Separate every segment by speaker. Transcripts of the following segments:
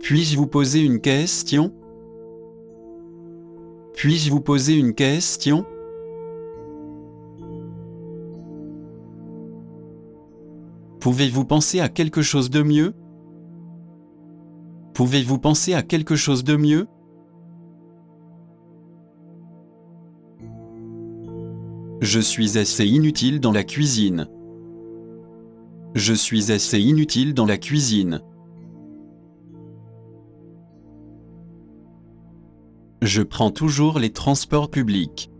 Speaker 1: Puis-je vous poser une question? Puis-je vous poser une question? Pouvez-vous penser à quelque chose de mieux? Pouvez-vous penser à quelque chose de mieux? Je suis assez inutile dans la cuisine. Je suis assez inutile dans la cuisine. Je prends toujours les transports publics.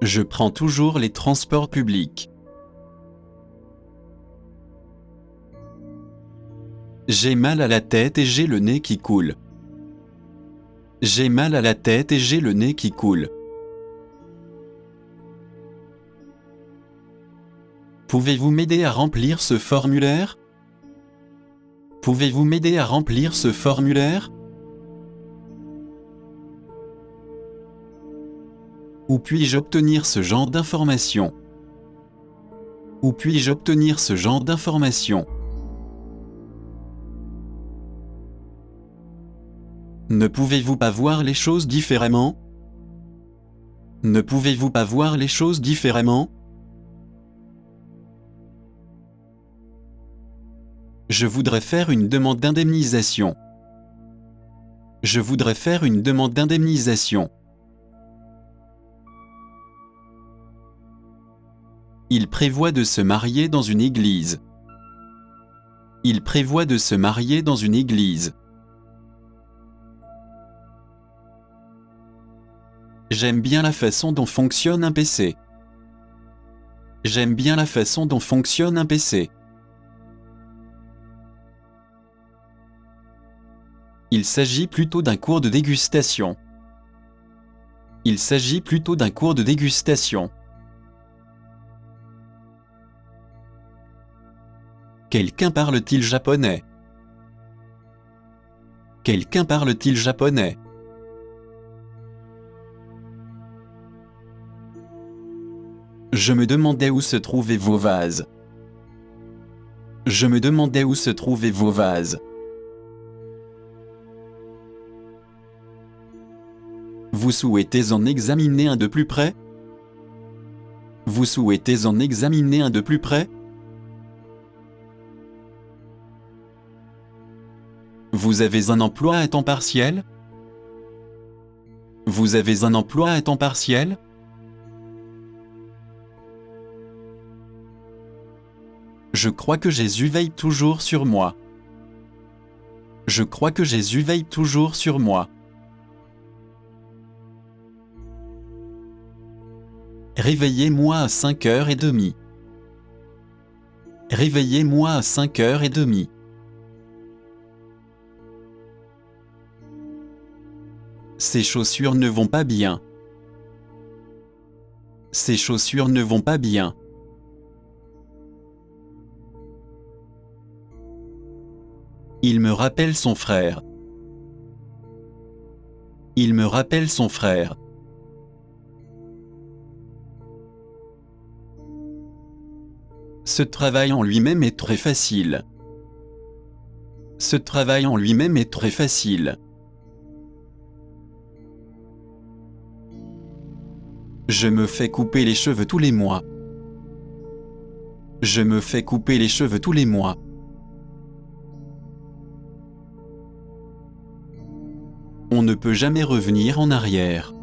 Speaker 1: Je prends toujours les transports publics. J'ai mal à la tête et j'ai le nez qui coule. J'ai mal à la tête et j'ai le nez qui coule. Pouvez-vous m'aider à remplir ce formulaire? Pouvez-vous m'aider à remplir ce formulaire? Où puis-je obtenir ce genre d'informations? Où puis-je obtenir ce genre d'informations? Ne pouvez-vous pas voir les choses différemment? Ne pouvez-vous pas voir les choses différemment? Je voudrais faire une demande d'indemnisation. Je voudrais faire une demande d'indemnisation. Il prévoit de se marier dans une église. Il prévoit de se marier dans une église. J'aime bien la façon dont fonctionne un PC. J'aime bien la façon dont fonctionne un PC. Il s'agit plutôt d'un cours de dégustation. Il s'agit plutôt d'un cours de dégustation. Quelqu'un parle-t-il japonais? Quelqu'un parle-t-il japonais? Je me demandais où se trouvaient vos vases. Je me demandais où se trouvaient vos vases. Vous souhaitez en examiner un de plus près? Vous souhaitez en examiner un de plus près? Vous avez un emploi à temps partiel? Vous avez un emploi à temps partiel? Je crois que Jésus veille toujours sur moi. Je crois que Jésus veille toujours sur moi. Réveillez-moi à 5h30. Réveillez-moi à 5h30. Ces chaussures ne vont pas bien. Ces chaussures ne vont pas bien. Il me rappelle son frère. Il me rappelle son frère. Ce travail en lui-même est très facile. Ce travail en lui-même est très facile. Je me fais couper les cheveux tous les mois. Je me fais couper les cheveux tous les mois. On ne peut jamais revenir en arrière.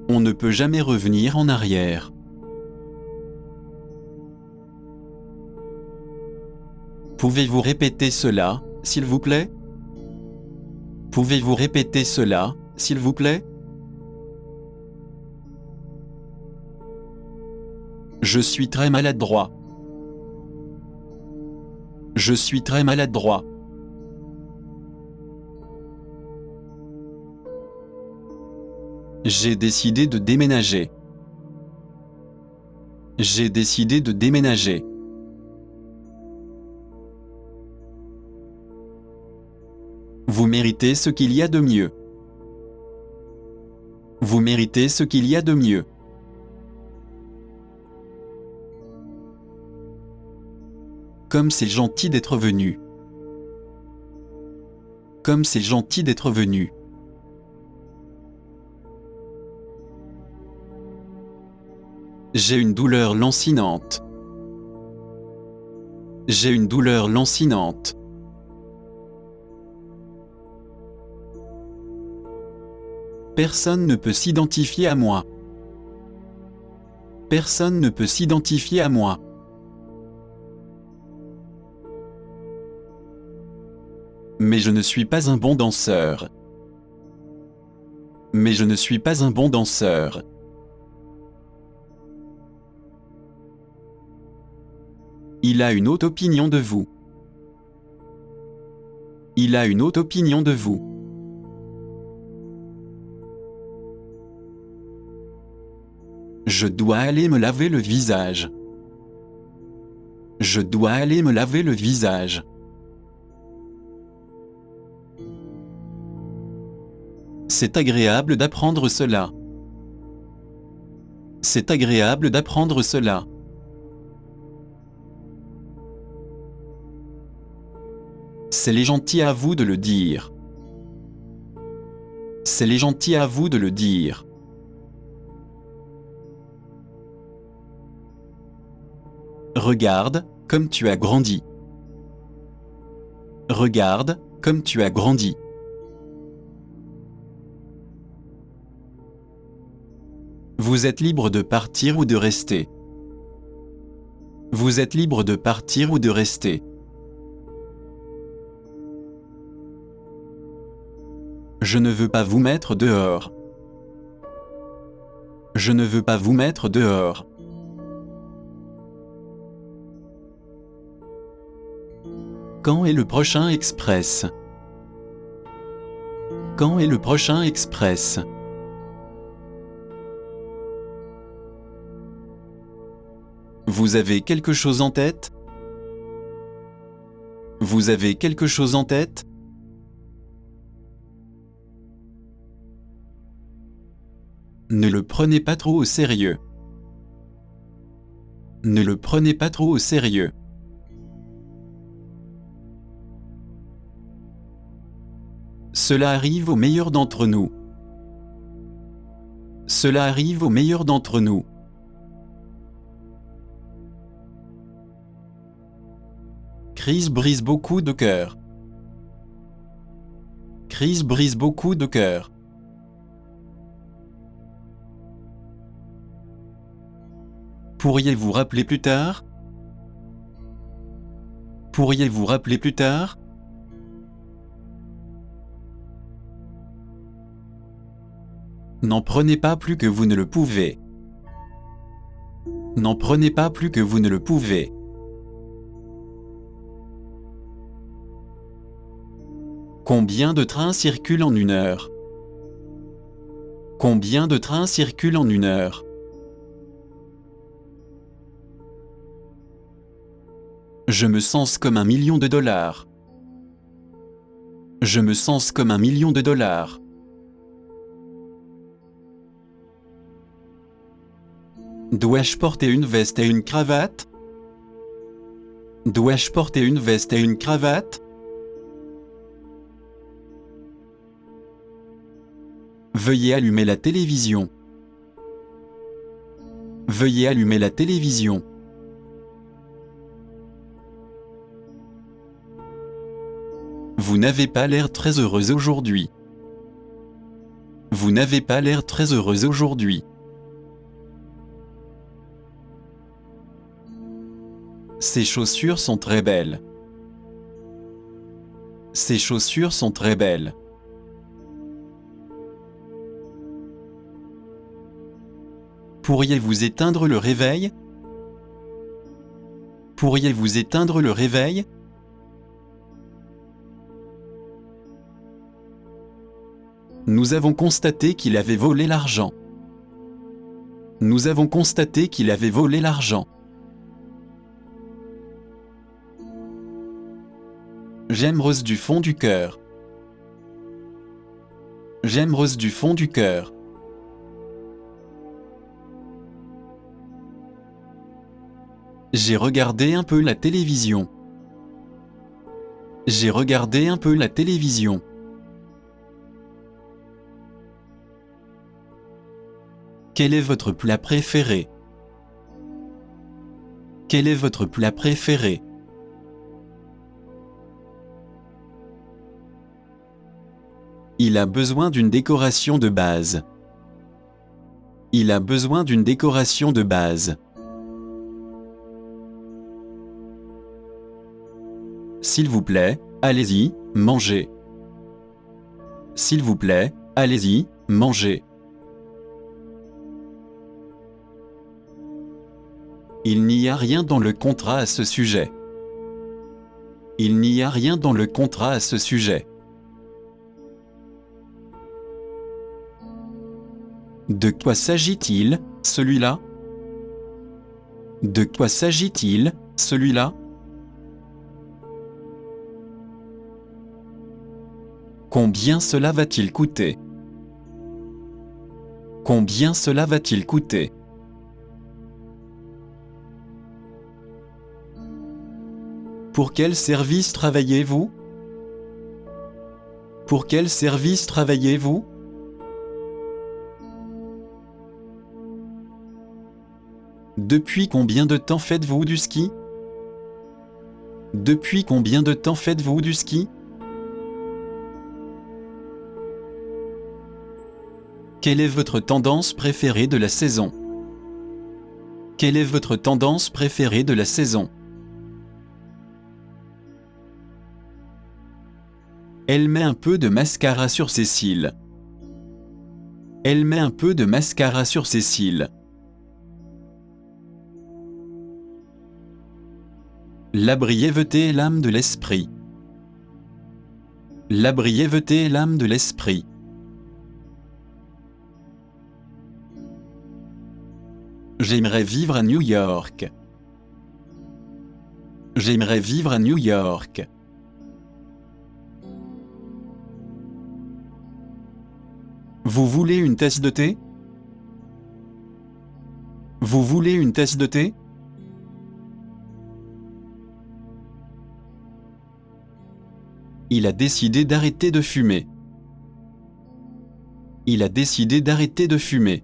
Speaker 1: On ne peut jamais revenir en arrière. Pouvez-vous répéter cela, s'il vous plaît? Pouvez-vous répéter cela, s'il vous plaît? Je suis très maladroit. Je suis très maladroit. J'ai décidé de déménager. J'ai décidé de déménager. Vous méritez ce qu'il y a de mieux. Vous méritez ce qu'il y a de mieux. Comme c'est gentil d'être venu. Comme c'est gentil d'être venu. J'ai une douleur lancinante. J'ai une douleur lancinante. Personne ne peut s'identifier à moi. Personne ne peut s'identifier à moi. Mais je ne suis pas un bon danseur. Mais je ne suis pas un bon danseur. Il a une haute opinion de vous. Il a une haute opinion de vous. Je dois aller me laver le visage. Je dois aller me laver le visage. C'est agréable d'apprendre cela. C'est agréable d'apprendre cela. C'est les gentils à vous de le dire. C'est les gentils à vous de le dire. Regarde, comme tu as grandi. Regarde, comme tu as grandi. Vous êtes libre de partir ou de rester. Vous êtes libre de partir ou de rester. Je ne veux pas vous mettre dehors. Je ne veux pas vous mettre dehors. Quand est le prochain express? Quand est le prochain express? Vous avez quelque chose en tête? Vous avez quelque chose en tête? Ne le prenez pas trop au sérieux. Ne le prenez pas trop au sérieux. Cela arrive aux meilleurs d'entre nous. Cela arrive aux meilleurs d'entre nous. Chris brise beaucoup de cœurs. Chris brise beaucoup de cœurs. Pourriez-vous rappeler plus tard? Pourriez-vous rappeler plus tard? N'en prenez pas plus que vous ne le pouvez. N'en prenez pas plus que vous ne le pouvez. Combien de trains circulent en une heure? Combien de trains circulent en une heure? Je me sens comme $1 million. Je me sens comme $1 million. Dois-je porter une veste et une cravate? Dois-je porter une veste et une cravate? Veuillez allumer la télévision. Veuillez allumer la télévision. Vous n'avez pas l'air très heureuse aujourd'hui. Vous n'avez pas l'air très heureuse aujourd'hui. Ces chaussures sont très belles. Ces chaussures sont très belles. Pourriez-vous éteindre le réveil? Pourriez-vous éteindre le réveil? Nous avons constaté qu'il avait volé l'argent. Nous avons constaté qu'il avait volé l'argent. J'aime Rose du fond du cœur. J'aime Rose du fond du cœur. J'ai regardé un peu la télévision. J'ai regardé un peu la télévision. Quel est votre plat préféré? Quel est votre plat préféré? Il a besoin d'une décoration de base. Il a besoin d'une décoration de base. S'il vous plaît, allez-y, mangez. S'il vous plaît, allez-y, mangez. Il n'y a rien dans le contrat à ce sujet. Il n'y a rien dans le contrat à ce sujet. De quoi s'agit-il, celui-là? De quoi s'agit-il, celui-là? Combien cela va-t-il coûter? Combien cela va-t-il coûter? Pour quel service travaillez-vous? Pour quel service travaillez-vous? Depuis combien de temps faites-vous du ski? Depuis combien de temps faites-vous du ski? Quelle est votre tendance préférée de la saison? Quelle est votre tendance préférée de la saison? Elle met un peu de mascara sur ses cils. Elle met un peu de mascara sur ses cils. La brièveté est l'âme de l'esprit. La brièveté est l'âme de l'esprit. J'aimerais vivre à New York. J'aimerais vivre à New York. Vous voulez une tasse de thé? Vous voulez une tasse de thé? Il a décidé d'arrêter de fumer. Il a décidé d'arrêter de fumer.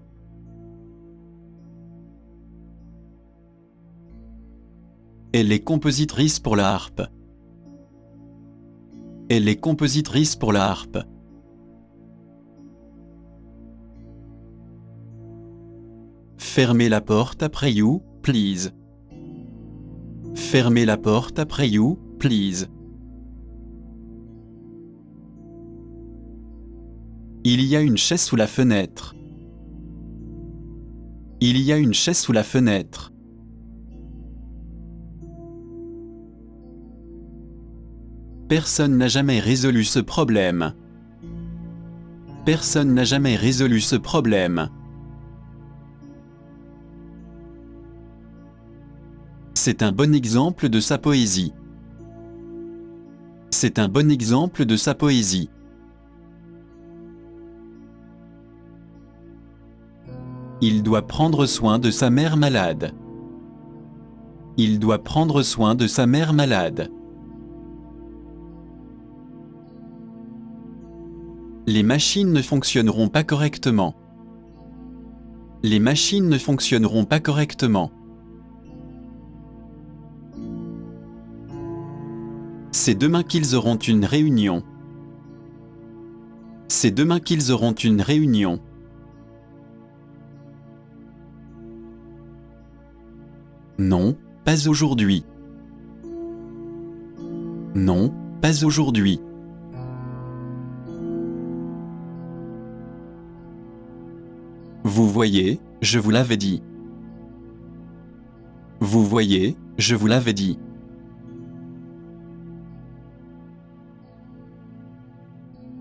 Speaker 1: Elle est compositrice pour la harpe. Elle est compositrice pour la harpe. Fermez la porte après you, please. Fermez la porte après you, please. Il y a une chaise sous la fenêtre. Il y a une chaise sous la fenêtre. Personne n'a jamais résolu ce problème. Personne n'a jamais résolu ce problème. C'est un bon exemple de sa poésie. C'est un bon exemple de sa poésie. Il doit prendre soin de sa mère malade. Il doit prendre soin de sa mère malade. Les machines ne fonctionneront pas correctement. Les machines ne fonctionneront pas correctement. C'est demain qu'ils auront une réunion. C'est demain qu'ils auront une réunion. Non, pas aujourd'hui. Non, pas aujourd'hui. Vous voyez, je vous l'avais dit. Vous voyez, je vous l'avais dit.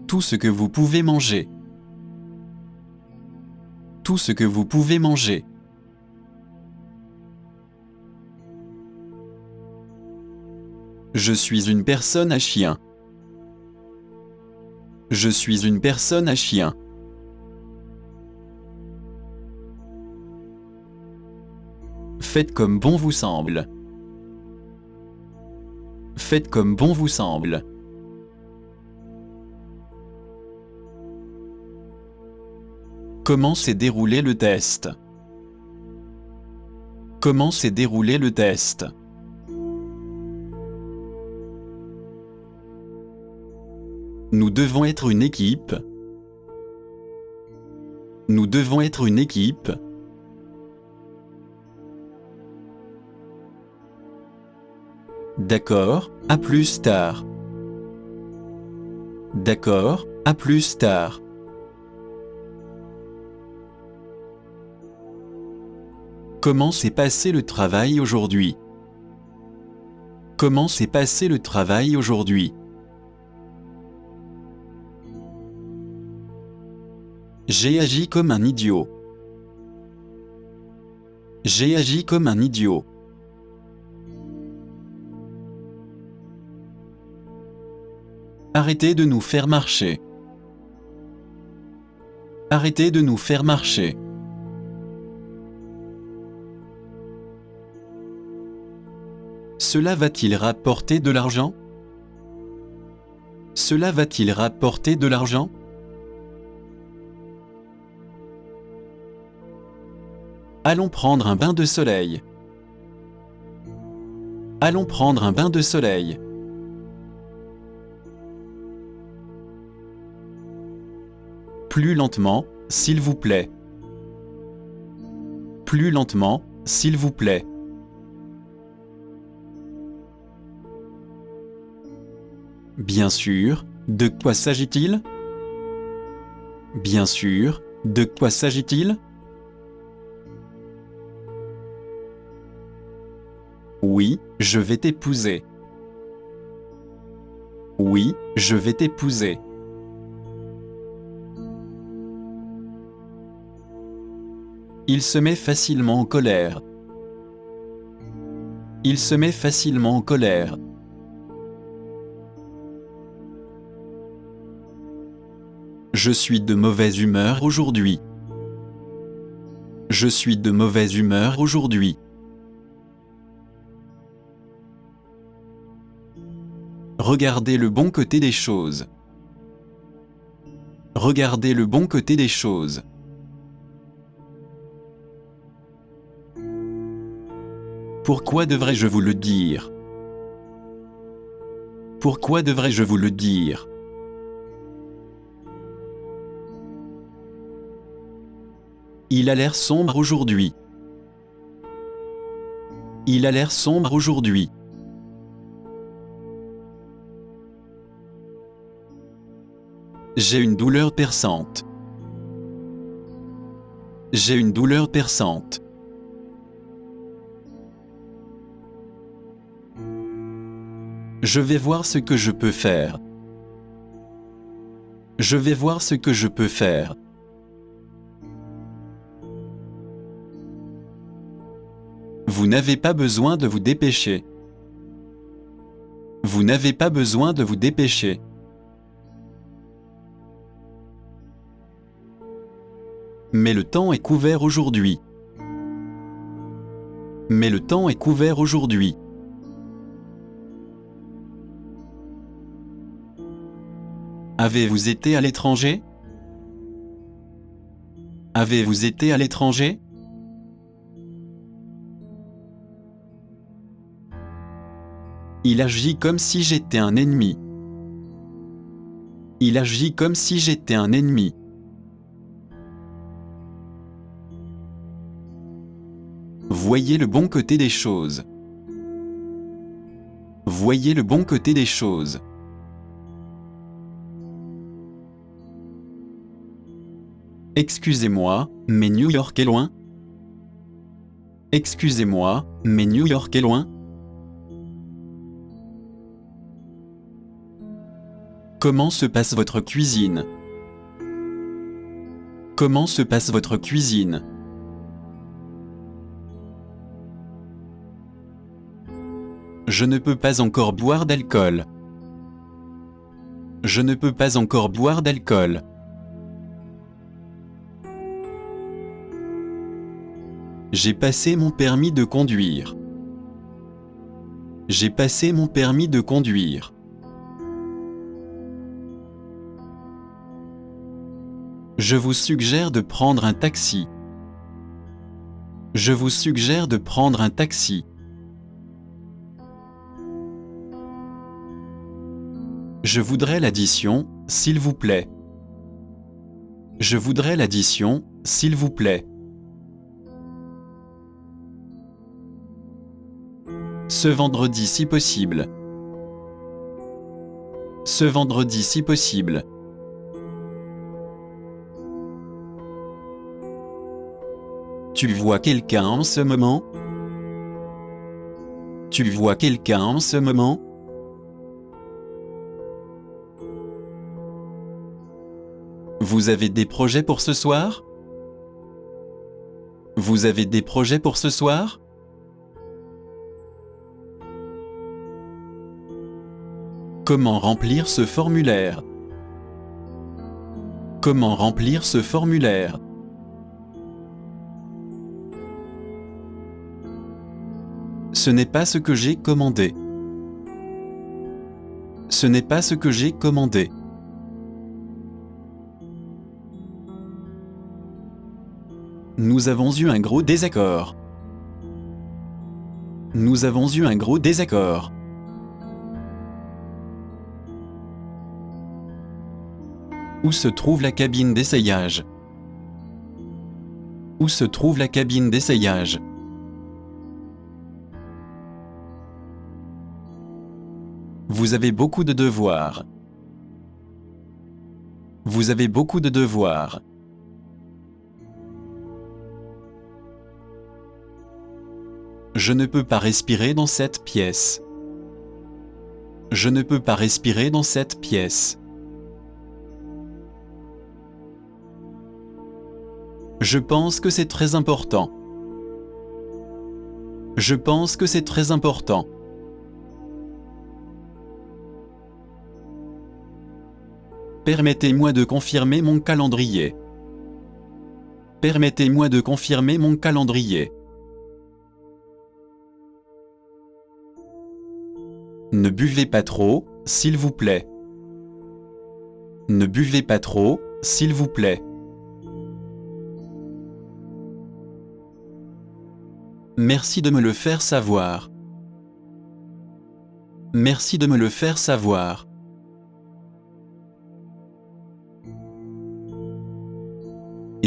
Speaker 1: Tout ce que vous pouvez manger. Tout ce que vous pouvez manger. Je suis une personne à chien. Je suis une personne à chien. Faites comme bon vous semble. Faites comme bon vous semble. Comment s'est déroulé le test? Comment s'est déroulé le test? Nous devons être une équipe. Nous devons être une équipe. D'accord, à plus tard. D'accord, à plus tard. Comment s'est passé le travail aujourd'hui? Comment s'est passé le travail aujourd'hui? J'ai agi comme un idiot. J'ai agi comme un idiot. Arrêtez de nous faire marcher. Arrêtez de nous faire marcher. Cela va-t-il rapporter de l'argent? Cela va-t-il rapporter de l'argent? Allons prendre un bain de soleil. Allons prendre un bain de soleil. Plus lentement, s'il vous plaît. Plus lentement, s'il vous plaît. Bien sûr, de quoi s'agit-il? Bien sûr, de quoi s'agit-il? Oui, je vais t'épouser. Oui, je vais t'épouser. Il se met facilement en colère. Il se met facilement en colère. Je suis de mauvaise humeur aujourd'hui. Je suis de mauvaise humeur aujourd'hui. Regardez le bon côté des choses. Regardez le bon côté des choses. Pourquoi devrais-je vous le dire? Pourquoi devrais-je vous le dire? Il a l'air sombre aujourd'hui. Il a l'air sombre aujourd'hui. J'ai une douleur perçante. J'ai une douleur perçante. Je vais voir ce que je peux faire. Je vais voir ce que je peux faire. Vous n'avez pas besoin de vous dépêcher. Vous n'avez pas besoin de vous dépêcher. Mais le temps est couvert aujourd'hui. Mais le temps est couvert aujourd'hui. Avez-vous été à l'étranger? Avez-vous été à l'étranger? Il agit comme si j'étais un ennemi. Il agit comme si j'étais un ennemi. Voyez le bon côté des choses. Voyez le bon côté des choses. Excusez-moi, mais New York est loin. Excusez-moi, mais New York est loin. Comment se passe votre cuisine? Comment se passe votre cuisine? Je ne peux pas encore boire d'alcool. Je ne peux pas encore boire d'alcool. J'ai passé mon permis de conduire. J'ai passé mon permis de conduire. Je vous suggère de prendre un taxi. Je vous suggère de prendre un taxi. Je voudrais l'addition, s'il vous plaît. Je voudrais l'addition, s'il vous plaît. Ce vendredi si possible. Ce vendredi si possible. Tu vois quelqu'un en ce moment? Tu vois quelqu'un en ce moment? Vous avez des projets pour ce soir? Vous avez des projets pour ce soir? Comment remplir ce formulaire? Comment remplir ce formulaire? Ce n'est pas ce que j'ai commandé. Ce n'est pas ce que j'ai commandé. Nous avons eu un gros désaccord. Nous avons eu un gros désaccord. Où se trouve la cabine d'essayage? Où se trouve la cabine d'essayage? Vous avez beaucoup de devoirs. Vous avez beaucoup de devoirs. Je ne peux pas respirer dans cette pièce. Je ne peux pas respirer dans cette pièce. Je pense que c'est très important. Je pense que c'est très important. Permettez-moi de confirmer mon calendrier. Permettez-moi de confirmer mon calendrier. Ne buvez pas trop, s'il vous plaît. Ne buvez pas trop, s'il vous plaît. Merci de me le faire savoir. Merci de me le faire savoir.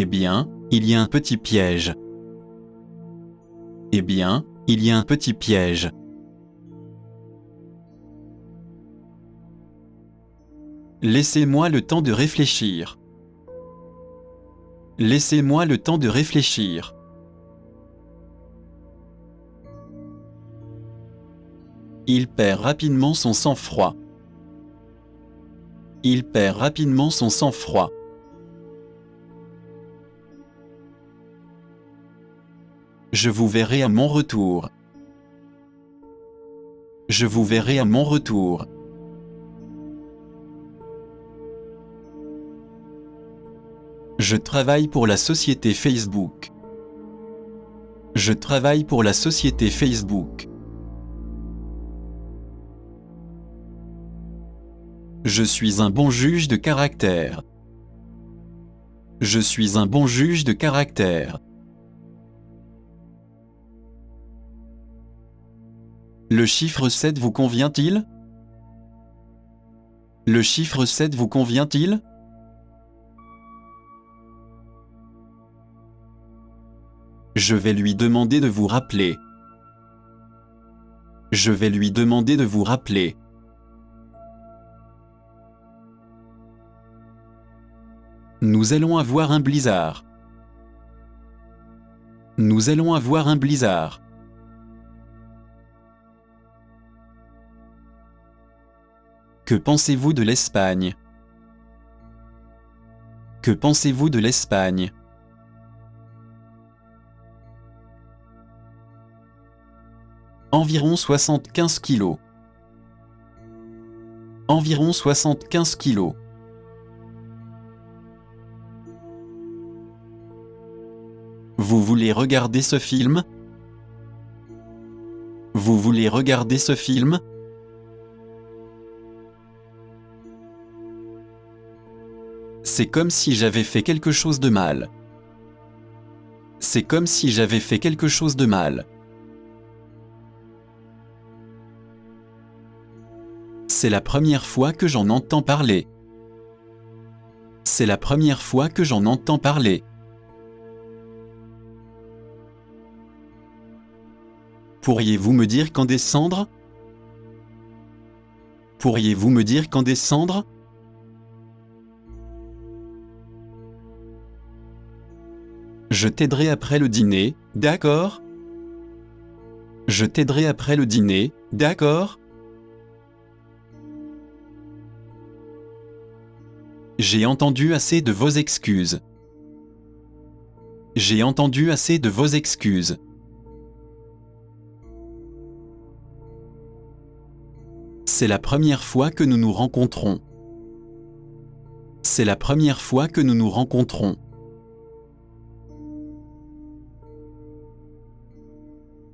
Speaker 1: Eh bien, il y a un petit piège. Eh bien, il y a un petit piège. Laissez-moi le temps de réfléchir. Laissez-moi le temps de réfléchir. Il perd rapidement son sang-froid. Il perd rapidement son sang-froid. Je vous verrai à mon retour. Je vous verrai à mon retour. Je travaille pour la société Facebook. Je travaille pour la société Facebook. Je suis un bon juge de caractère. Je suis un bon juge de caractère. Le chiffre 7 vous convient-il? Le chiffre 7 vous convient-il? Je vais lui demander de vous rappeler. Je vais lui demander de vous rappeler. Nous allons avoir un blizzard. Nous allons avoir un blizzard. Que pensez-vous de l'Espagne? Que pensez-vous de l'Espagne? Environ 75 kilos. Environ 75 kilos. Vous voulez regarder ce film? Vous voulez regarder ce film? C'est comme si j'avais fait quelque chose de mal. C'est comme si j'avais fait quelque chose de mal. C'est la première fois que j'en entends parler. C'est la première fois que j'en entends parler. Pourriez-vous me dire quand descendre? Pourriez-vous me dire quand descendre? Je t'aiderai après le dîner, d'accord? Je t'aiderai après le dîner, d'accord? J'ai entendu assez de vos excuses. J'ai entendu assez de vos excuses. C'est la première fois que nous nous rencontrons. C'est la première fois que nous nous rencontrons.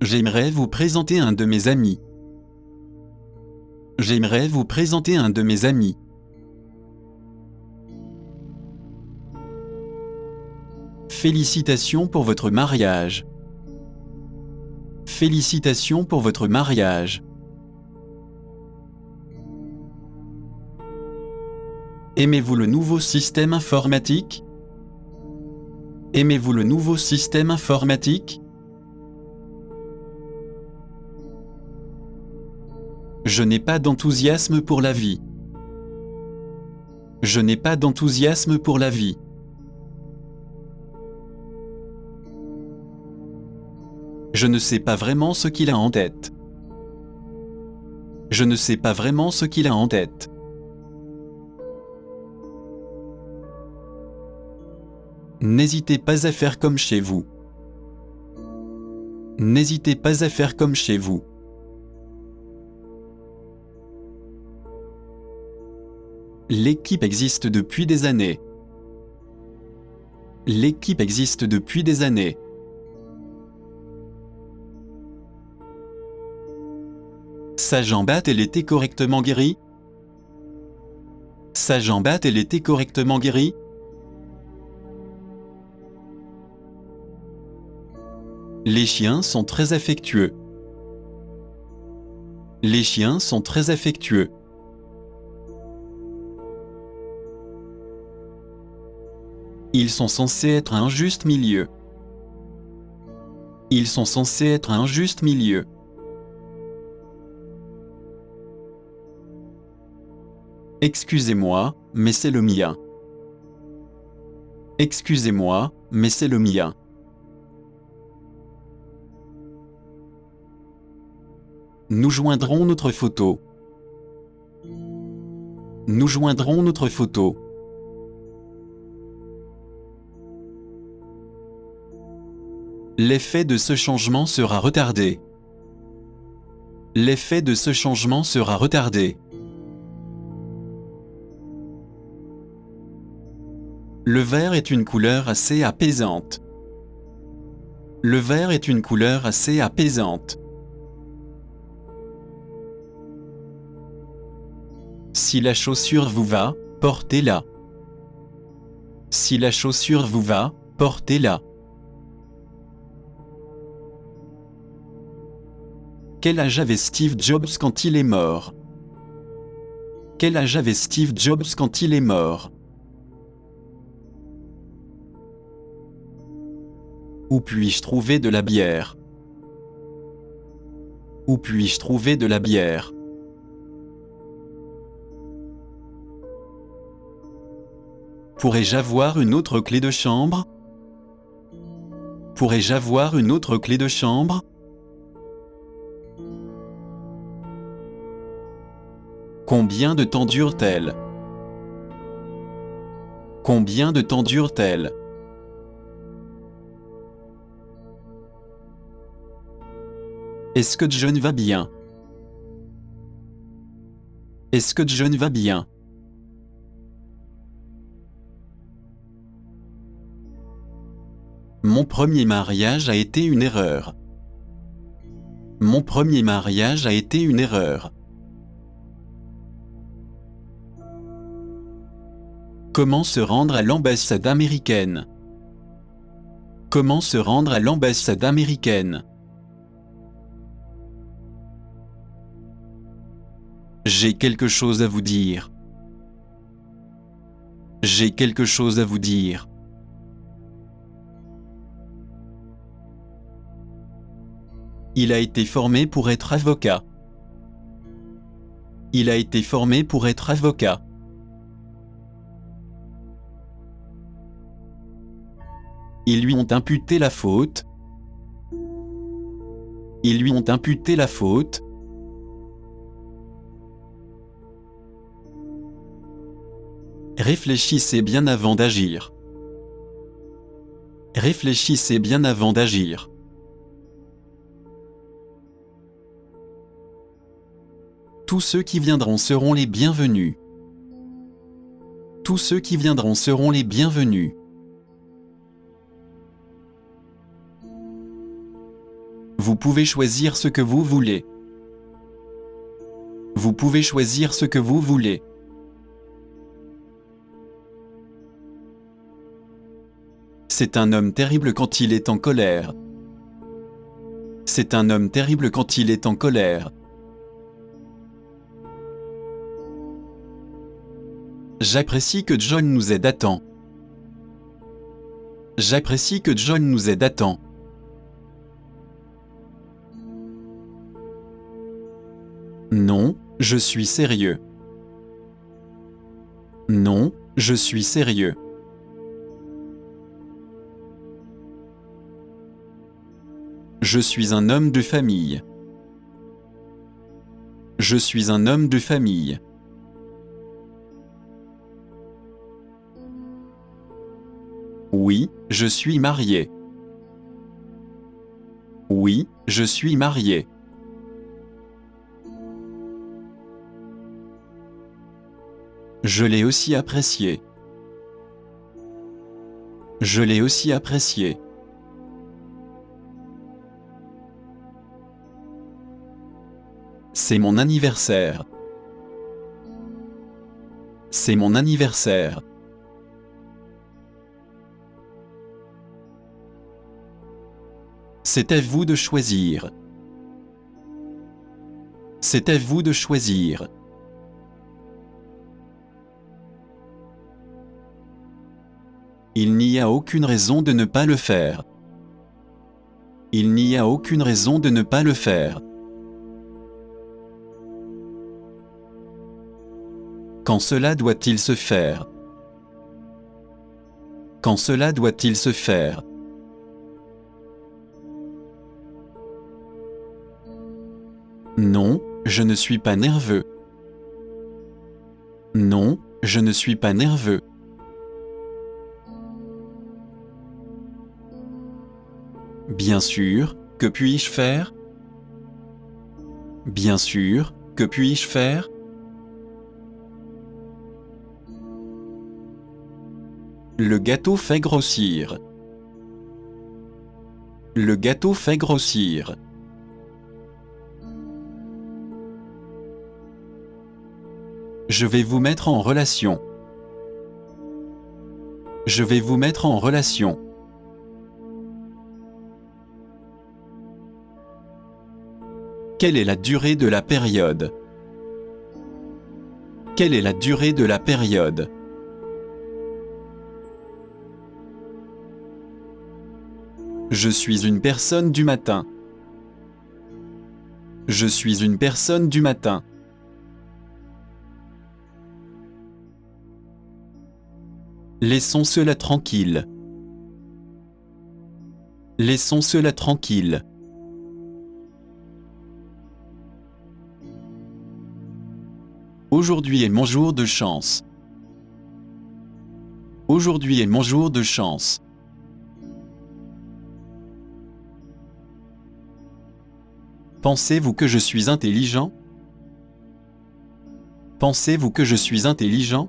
Speaker 1: J'aimerais vous présenter un de mes amis. J'aimerais vous présenter un de mes amis. Félicitations pour votre mariage. Félicitations pour votre mariage. Aimez-vous le nouveau système informatique? Aimez-vous le nouveau système informatique? Je n'ai pas d'enthousiasme pour la vie. Je n'ai pas d'enthousiasme pour la vie. Je ne sais pas vraiment ce qu'il a en tête. Je ne sais pas vraiment ce qu'il a en tête. N'hésitez pas à faire comme chez vous. N'hésitez pas à faire comme chez vous. L'équipe existe depuis des années. L'équipe existe depuis des années. Sa jambe a-t-elle été correctement guérie? Sa jambe a-t-elle été correctement guérie? Les chiens sont très affectueux. Les chiens sont très affectueux. Ils sont censés être un juste milieu. Ils sont censés être un juste milieu. Excusez-moi, mais c'est le mien. Excusez-moi, mais c'est le mien. Nous joindrons notre photo. Nous joindrons notre photo. L'effet de ce changement sera retardé. L'effet de ce changement sera retardé. Le vert est une couleur assez apaisante. Le vert est une couleur assez apaisante. Si la chaussure vous va, portez-la. Si la chaussure vous va, portez-la. Quel âge avait Steve Jobs quand il est mort? Quel âge avait Steve Jobs quand il est mort? Où puis-je trouver de la bière? Où puis-je trouver de la bière? Pourrais-je avoir une autre clé de chambre? Pourrais-je avoir une autre clé de chambre? Combien de temps dure-t-elle? Combien de temps dure-t-elle? Est-ce que John va bien? Est-ce que John va bien? Mon premier mariage a été une erreur. Mon premier mariage a été une erreur. Comment se rendre à l'ambassade américaine? Comment se rendre à l'ambassade américaine? J'ai quelque chose à vous dire. J'ai quelque chose à vous dire. Il a été formé pour être avocat. Il a été formé pour être avocat. Ils lui ont imputé la faute. Ils lui ont imputé la faute. Réfléchissez bien avant d'agir. Réfléchissez bien avant d'agir. Tous ceux qui viendront seront les bienvenus. Tous ceux qui viendront seront les bienvenus. Vous pouvez choisir ce que vous voulez. Vous pouvez choisir ce que vous voulez. C'est un homme terrible quand il est en colère. C'est un homme terrible quand il est en colère. J'apprécie que John nous aide à temps. J'apprécie que John nous aide à temps. Non, je suis sérieux. Non, je suis sérieux. Je suis un homme de famille. Je suis un homme de famille. Oui, je suis marié. Oui, je suis marié. Je l'ai aussi apprécié. Je l'ai aussi apprécié. C'est mon anniversaire. C'est mon anniversaire. C'est à vous de choisir. C'est à vous de choisir. Il n'y a aucune raison de ne pas le faire. Il n'y a aucune raison de ne pas le faire. Quand cela doit-il se faire? Quand cela doit-il se faire? Non, je ne suis pas nerveux. Non, je ne suis pas nerveux. Bien sûr, que puis-je faire? Bien sûr, que puis-je faire? Le gâteau fait grossir. Le gâteau fait grossir. Je vais vous mettre en relation. Je vais vous mettre en relation. Quelle est la durée de la période? Quelle est la durée de la période? Je suis une personne du matin. Je suis une personne du matin. Laissons cela tranquille. Laissons cela tranquille. Aujourd'hui est mon jour de chance. Aujourd'hui est mon jour de chance. Pensez-vous que je suis intelligent? Pensez-vous que je suis intelligent?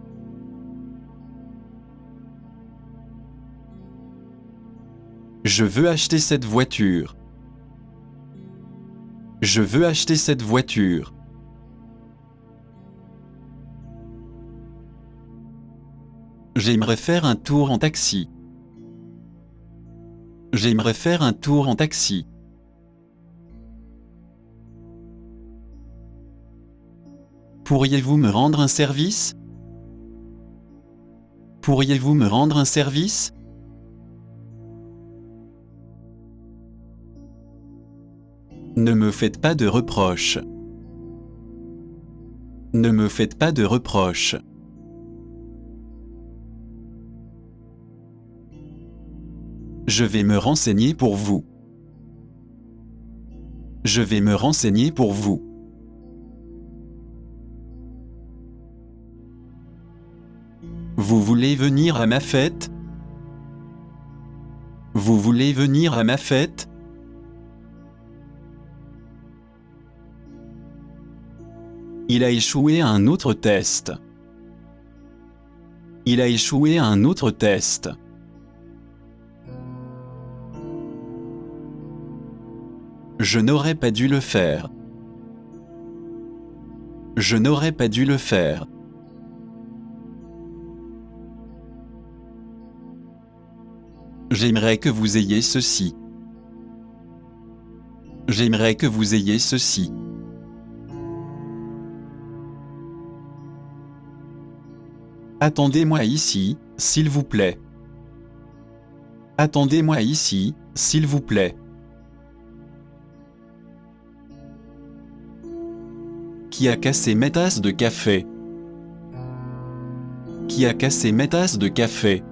Speaker 1: Je veux acheter cette voiture. Je veux acheter cette voiture. J'aimerais faire un tour en taxi. J'aimerais faire un tour en taxi. Pourriez-vous me rendre un service? Pourriez-vous me rendre un service? Ne me faites pas de reproches. Ne me faites pas de reproches. Je vais me renseigner pour vous. Je vais me renseigner pour vous. Vous voulez venir à ma fête? Vous voulez venir à ma fête? Il a échoué à un autre test. Il a échoué à un autre test. Je n'aurais pas dû le faire. Je n'aurais pas dû le faire. J'aimerais que vous ayez ceci. J'aimerais que vous ayez ceci. Attendez-moi ici, s'il vous plaît. Attendez-moi ici, s'il vous plaît. Qui a cassé mes tasses de café? Qui a cassé mes tasses de café?